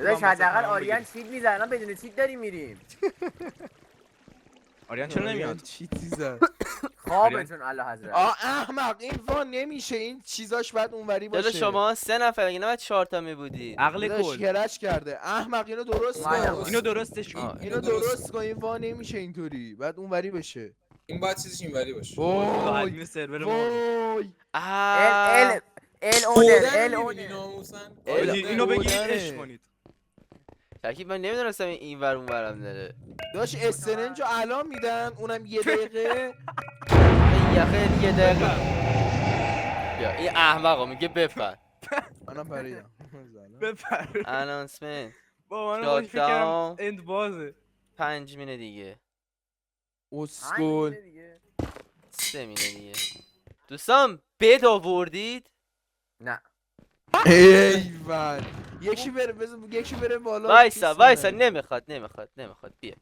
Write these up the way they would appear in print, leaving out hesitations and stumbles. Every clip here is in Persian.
داداش حداقل آریان چیت میزنه بدون چیت داریم میریم. آریان چرا نمیاد؟ چیتی زد خوابتون الله حضرت. احمق این وان نمیشه، این چیزاش باید اونوری باشه. داداش شما 3 نفر اگه نباید 4 تا میبودید. عقل داداش کل کرج کرده احمق، اینو درست اومدم. کن. اینو درستش کن. اینو درست کن، این وان نمیشه اینطوری، بعد اونوری بشه. این باید چیزش اینوری باشه. وای ادمین سرور ما وای ال اونر ال می‌بینی اونر. ناموسن؟ اینو بگیرید اونره. اش کنید. ترکیب من نمیدونستم این ور اون ورم داره. داش استرنجو الان میدن اونم 1 دقیقه. این یخه یه دقیقه. بیا این احمقا میگه بپر. منم پریدم. بپر. انانسمنت با من شات باش فکرم داون. اند بازه. 5 مینه دیگه. اسکول 3 مینه دیگه. دوستان بد آوردید؟ نه ایول. یکی بره یکی بره بالا. وایسا نمیخواد بیا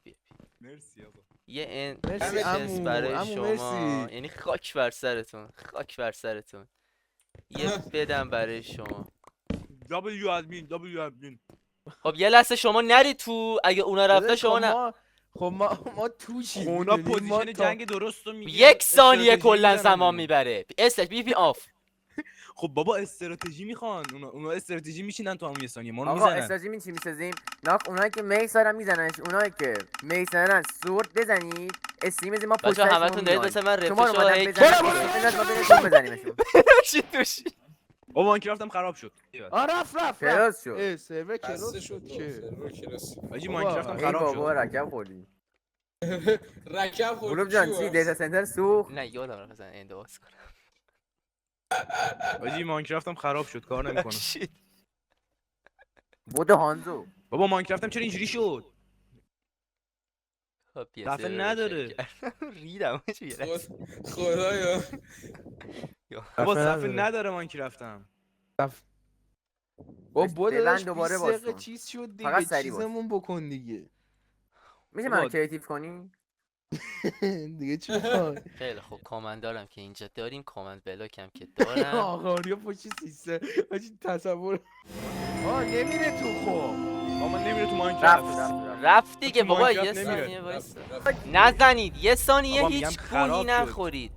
مرسی آقا. یه مرسی انچس عمو، برای عمو شما، مرسی. یعنی خاک بر سرتون یه بدم برای شما. دبلیو ادمین. خب یه لحظه شما نری تو، اگه اونا رفته شما نه. خب ما توشیم. اونا می‌دونی؟ ما پوزیشن تا- جنگ درست رو میگن. 1 ثانیه استراتژی کلا می‌زنن زمان اونا. میبره. اسلش بی آف. خب بابا استراتژی میخوان، اونا استراتژی میشینن تو همون 1 ثانیه ما رو آقا میزنن. استراتژی چی میسازیم؟ ناف اونایی که میس دارن میزننش، اونایی که میس دارن سورد بزنید. استریم ما پشت بچا همتون دارید مثل من شما رو رفرش مدد هی بزنید ما بینتون بزنیمشون. توشی. او ماینکرافتم خراب شد. رفت کلاس شد. اه سرور بسته کلاس شد شد که سرور کلاس. آجی بابا، ماینکرافتم ای خراب بابا شد. رکب خوردی. رکب خورد. گلوب جان چی دیتا سنتر سوخت؟ نه یادم رفت بزن اندواز کنم. آجی ماینکرافتم خراب شد کار نمیکنه. شیت. بودو هانزو. بابا ماینکرافتم چرا اینجوری شد؟ خب PS دفعه رو نداره. روشن کردم. ریدم چی خدایا. بابا دفعه صفحه نداره. نداره ماینکرافتم. با ببند بودش دوباره 20 باز دقیقه کن. چیز شد فقط دیگه، سریع باش. چیزمون بکن دیگه. میشه بابا. منو کریتیو کنی؟ دیگه چی می‌خوای؟ خیلی خوب کامند دارم که اینجا داریم، کامند بلاک هم که دارم. آقا آریا پشت سیستم حاجی تصور. نمیره تو خب. مامان نمیره تو ماینکرافت. رفت دیگه تو بابا ماینکرافت یه نمیره. ثانیه وایسا. رفت. نزنید یه ثانیه بابا میگم هیچ خراب گویی شد. نخورید.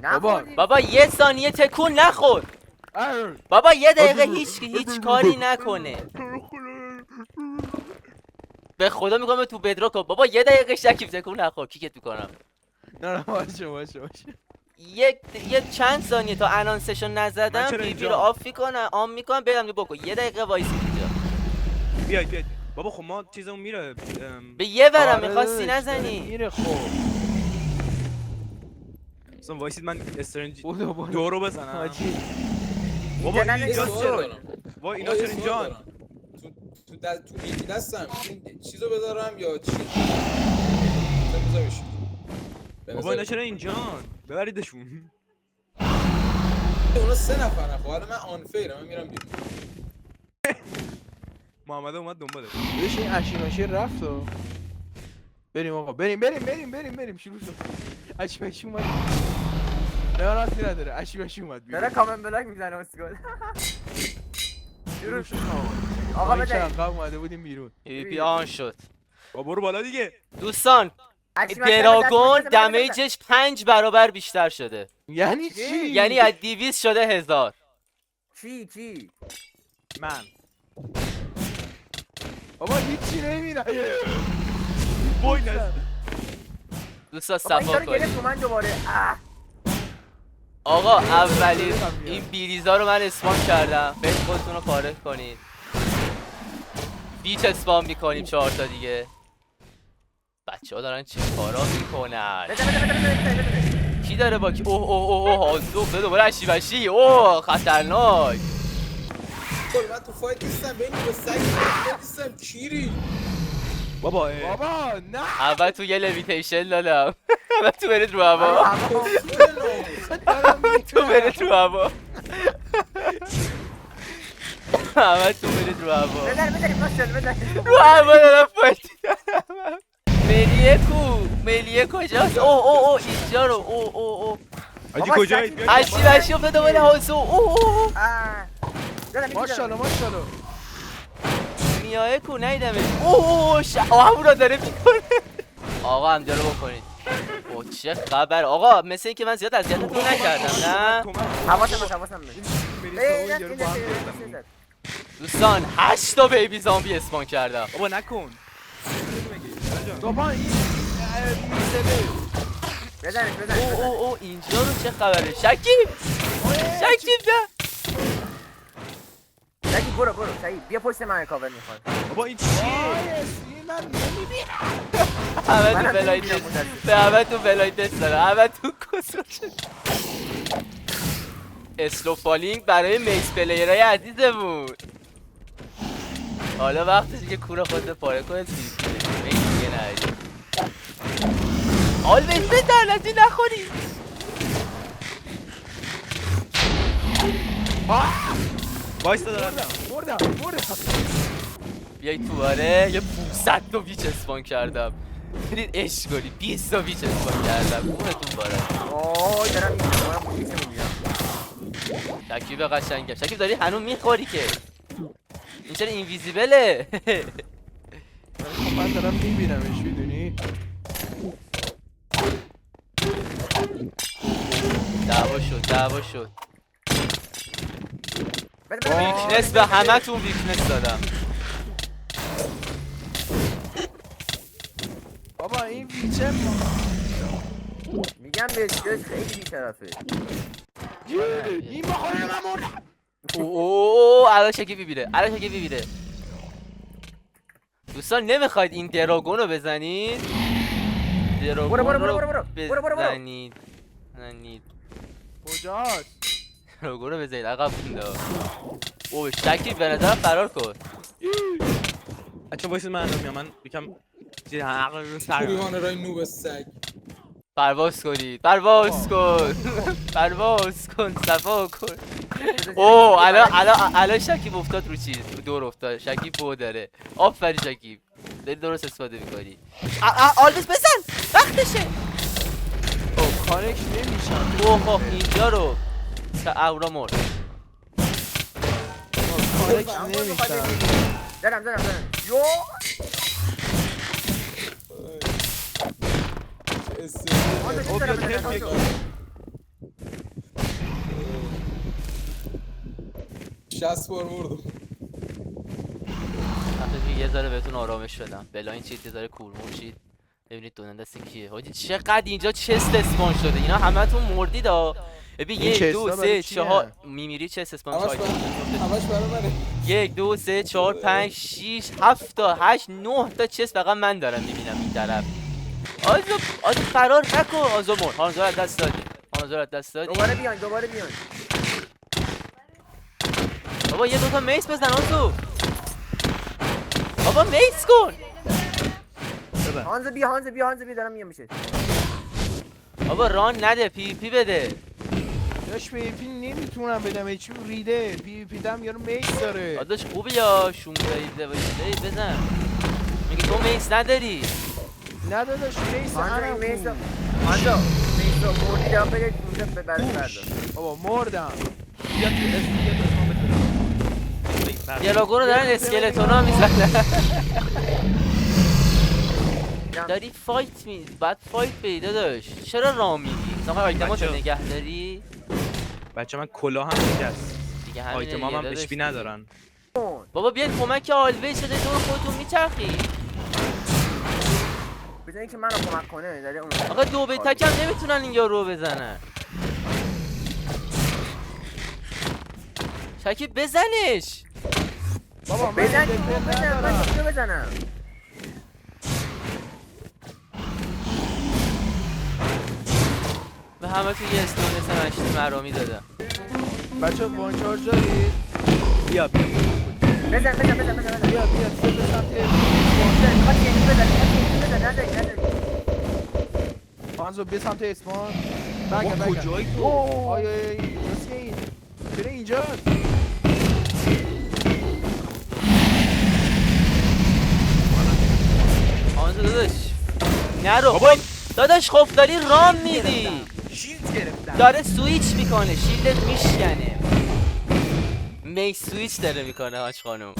نخوردی؟ بابا یه ثانیه تکون نخور. بابا یه دقیقه هیچ کاری نکنه. به خدا میگم تو بدروک بابا یه دقیقه شکیف تکون نخور کیکت میکنم. نه باشه. یه چند ثانیه تا انانسشو من نزدم چرا پی اینجا؟ رو آف میکنم آن میکنم برم بکن. یه دقیقه وایسی اینجا. بیاید بابا خب ما چیزمون میره. به یه ورم آره میخواستی داداش، نزنی. میره خب. اصلا وایسید من استرنج بودو دو رو بزنم. حاجی بابا اینجا این ننویس. اینجاست. سوال دارم. وای اینا آقا، چرا یه اینجا؟ سوال دارم. تو یکی دستم این چیزو بذارم یا چی؟ بذار بشین. بابا اینا چرا اینجا؟ ببریدشون. اونا 3 نفرن. خب حالا من آنفیرم، من میرم بیرون. محمد اومد دنباله. بهش این اشیناشی رفت و بریم آقا بریم شروع شد. اشیناشی اومد. نه راستی نداره، اشیناشی اومد داره کامن بلاک میزنه اسکول. شروع شد. آقا آقا بده. عقب اومده بودیم بیرون. پی آن شد. بابا برو بالا دیگه. دوستان دراگون دمیجش 5 برابر بیشتر شده. یعنی چی؟ یعنی از 200 شده 1000. کی؟ من بابا هیچی نمیره. وای نه. دوستا بابا این صفا داره گرفت کنید. من دوباره. آقا اولی این بیریزا رو من اسپام کردم. برید خودتون رو پاره کنید. بیچ اسپام میکنیم 4 تا دیگه. بچه ها دارن چه کارا میکنن. بده. کی داره با کی؟ اوه هازوخ دوباره اشی بشی. اوه خطرناک. کل من تو فایت نیستم، بین با سگ فایت نیستم. کیری؟ بابا بابا نه. اول تو یه لویتیشن دادم. اول تو برید رو هوا. تو برید رو هوا. اول تو برید رو هوا. بزنیم ماشاءالله بزنیم. رو هوا دارم فایت. ملیه کجاست؟ اوه اینجا رو. اوه آجی بابا کجایید؟ شکی. اشی افتاد دوباره هازو. اوه ماشاءالله. ماشاءالله میاه کو نیدمش. اوه همون رو داره میکنه. آقا همجا رو بکنید. اوه چه خبر آقا، مثل اینکه من زیاد اذیتتون نکردم نه. حواسم دوستان 8 تا بیبی زامبی اسپان کردم. بابا نکن. بابا این بزنش اوه اینجا رو چه خبره؟ شکیب ده. شکیب برو شکیب بیا پشت من کاور میخواد. بابا این چیه؟ من نمیبینم. همه تو بلای دست داره. همه تو کسوچه. اسلو فالینگ برای میکس پلیرهای عزیزمون. حالا وقتشه که کور خودت پاره کنه تیزی میکس دیگه نهید. آلویز به دلتی نخوری. وایستا دارم. مردم بیایی تو باره یه 500 تا بیچ اسپان کردم. برید عشق کنی 20 تا بیچ اسپان کردم. اونتون باره اوه دارم میگم شکیب قشنگم. شکیب داری هنوز میخوری که این چرا اینویزیبله؟ من دارم میبینمش میدونی. دعوا شد. ویکنس به همه تون ویکنس دادم. بابا این ویچه میگم بهش خیلی بی‌طرفه. این بخوره من مردم. اوه الان شکیبی بیره. دوستان نمیخواید این دراگون رو بزنید؟ برو. بزنید. کجاست؟ دراگون رو بزنید عقب مونده. اوه شکیب به نظرم فرار کن. بچه وایسید من الان میام. من یکم چیز عقل رو سر کریوان رای نوب سگ. پرواز کن صفا کن. اوه الان شکیب افتاد رو چیز رو دور افتاد. شکیب بو داره. آفرین شکیب داری درست استفاده میکنی. آلویز بزن وقتشه. اوه کارش نمیشم. اوه اینجا رو اورا مرد. کارش نمیشم. دارم یو شست بار مردم. وقتی یه ذره بهتون آرامش بدم. بلا این چیز یه ذره کورمون شید. ببینید دونن دست کیه. حاجی چقدر اینجا چست اسپان شده. اینا همتون مردید ها. ببین 1 2 3 4 میمیری چست اسپان همش برای منه. 1 2 3 4 5 6 7 تا 8 9 تا چست فقط من دارم میبینم این طرف. آزو فرار نکن. آزو مرد. هانزو از دست دادی. دوباره بیان. بابا یه دوتا میس بزن آزو. بابا میس کن. هانزو بیا دارم میام میشه. بابا ران نده پی بده. داش پی نمیتونم بدم هیچ ریده. پی دم یارو میس داره. داداش خوبه یا شوم دایده بزن. میگه تو میس نداری. نه داداش میس هانزو موردی دارم بگه اونجا ببرش بردار. بابا مردم. بیا تو اسم بتونم. دیالاگو رو دارن اسکلتونا میزنن. داری بعد فایت بدی داداش. چرا راه میدی؟ مثلا آیتماتو نگه داری؟ بچه من کلاه هم شکست. دیگه همین آیتما هم اشپی ندارن. بابا بیاید کمک آلویز شده دور خودتون میچرخی. بزنین که منو کمک کنه داره اون. آقا دو به تک هم نمیتونن این یارو بزنن. شکیب بزنش. بابا بزنم. به همه تو یه استون مشتی مرامی دادم. بچه وان چارج دارید؟ بیا بزن بیا به سمت هانزو بیا سمت اسمان. بگم کجایی تو؟ آیا این چرا اینجا؟ هانزو داداش نرو. داداش خب داری رام میدی. شیلد گرفتم. داره سویچ میکنه. شیلدت میشکنه. می سویچ داره میکنه هاش خانم.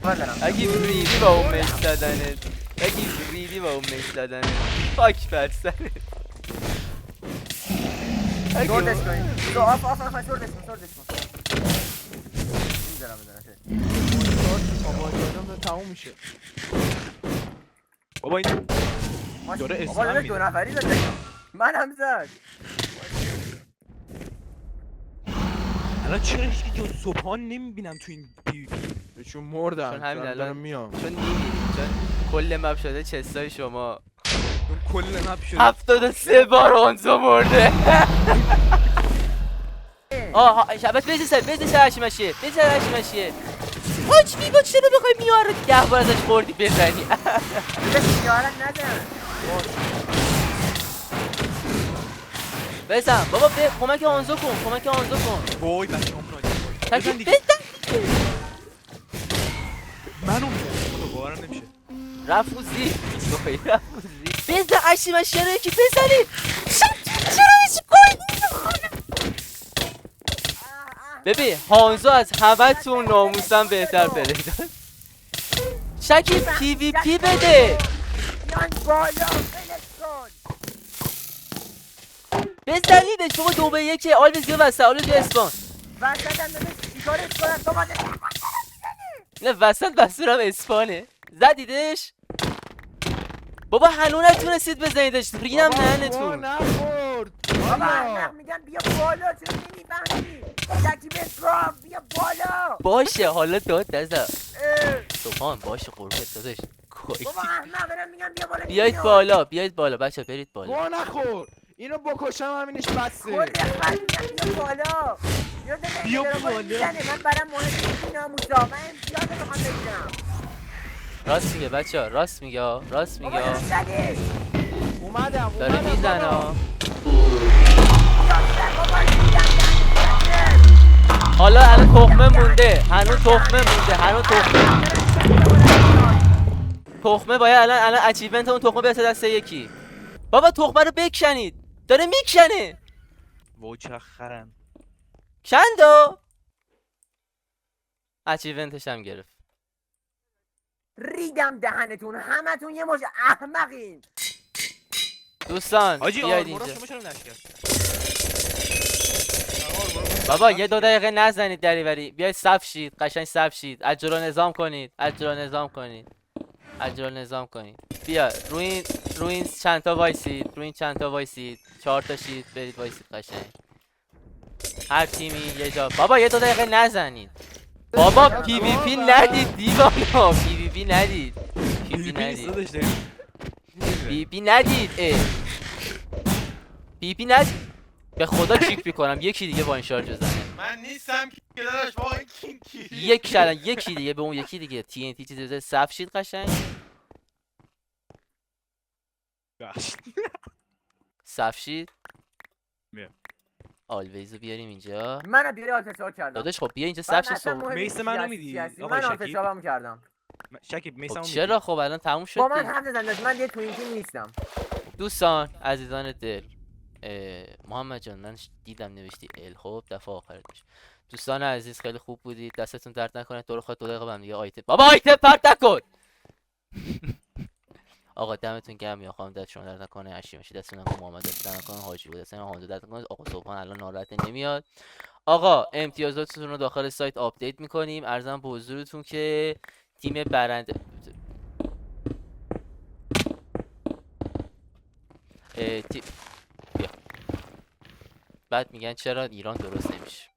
بردارم اگه ریدی با اون مش دادنت اگه ریدی با اون مش دادنت پاک بر سرت سوردش کنیم تو آف سوردش کن میذارم بابا جانم تموم میشه. بابا این داره بابا اسم داره میده. 2 نفری زد من هم زد الان چرا هیچکی جز صبحان نمیبینم تو این چون مردم. چون همین الان میام. چون نمیریم چون کل مپ شده چستای شما اون کل مپ شده 73 بار آنزو مرده آه شبت بزن هشیمشیه آج میگو چرا بخوای میاره 10 بار ازش خوردی بزنی یارت نزن بزن بابا کمک آنزو کن وای بچه همون آجی تکی بزن دیگه بزن منو میزن باورم نمیشه رفوزی بزن هشیمشیه رو یکی بزنید چرا هیچ کاری ببین هانزو از همه تون ناموسم بهتر پلی داد شکی پی وی پی بده بیان بالا ولش کن بزنیدش بابا 2-1 آلویز بیا وسط آلویز بیا اسپان وسط هم دادش چیکارش کنم تو باید نه وسط بستورم اسپانه زدیدش بابا هنو نتونستید بزنیدش ریدم دهنتون نخورد. بابا احمق میگم بیا بالا چرا نمیفهمی شکی بسرام بیا بالا باشه حالا داد نزد اه. سبحان باشه قربت دادش بابا احمق دارم میگم بیا بالا بیاید بالا بچه برید بالا گوه نخور. اینو بکشم همینش بسه. کل خرد میگم بیا بالا بیا بالا. من برام مهم نیست این ناموسا من امتیاز میخوام بگیرم راست میگه بچه ها راست میگه بابا چرا زدیش اومدم داره میزنه بابا. بابا دیدم حالا الان تخمه مونده هنوز تخمه باید الان اچیومنت اون تخمه برسه دست یکی بابا تخمه رو بکنید داره میکنه وای چه خرن کندو اچیومنتش هم گرفت ریدم دهنتون همتون یه مش احمقین دوستان آجی بیاید آرمورا اینجا شما چرا نشکست بابا یه 2 دقیقه نزنید دریوری بیاید صف شید قشنگ صف شید اجرا نظام کنید بیا روی این چند تا وایسید 4 تا شید برید وایسید قشنگ هر تیمی یه جا بابا یه 2 دقیقه نزنید بابا پی وی پی ندید دیوانا پی وی پی ندید پی پی ندید به خدا کیک میکنم یکی دیگه با این شارژ بزنه من نیستم که داداش با این کی یکی دیگه به اون یکی دیگه تی ان تی چیز بزنه صف شید قشنگ صف شید بیا. آلویزو بیاریم اینجا منو بیاری آلتشار کردم داداش خب بیا اینجا صف شید اصلا صبح مهم میس نیست منو چی میدی؟ هستی. آقای من شکیب؟ آلتشارم کردم شکیب خب میسمو چرا خب الان تموم شد با من دیگه. هم نزن من یه توینکی نیستم دوستان عزیزان دل محمد جان من دیدم نوشتی ال خب دفعه آخرت میشه دوستان عزیز خیلی خوب بودید دستتون درد نکنه تو رو خواهد 2 دقیقه با هم دیگه بابا آیتم پرت نکن آقا دمتون گرم یا خانم دست شما درد نکنه اشی میشه دستتون نکنه محمد دست درد نکنه حاجی بود دست من درد نکنه آقا صبحان الان ناراحت نمیاد آقا امتیازاتتون رو داخل سایت آپدیت میکنیم ارزم به حضورتون که تیم برنده بیا بعد میگن چرا ایران درست نمیشه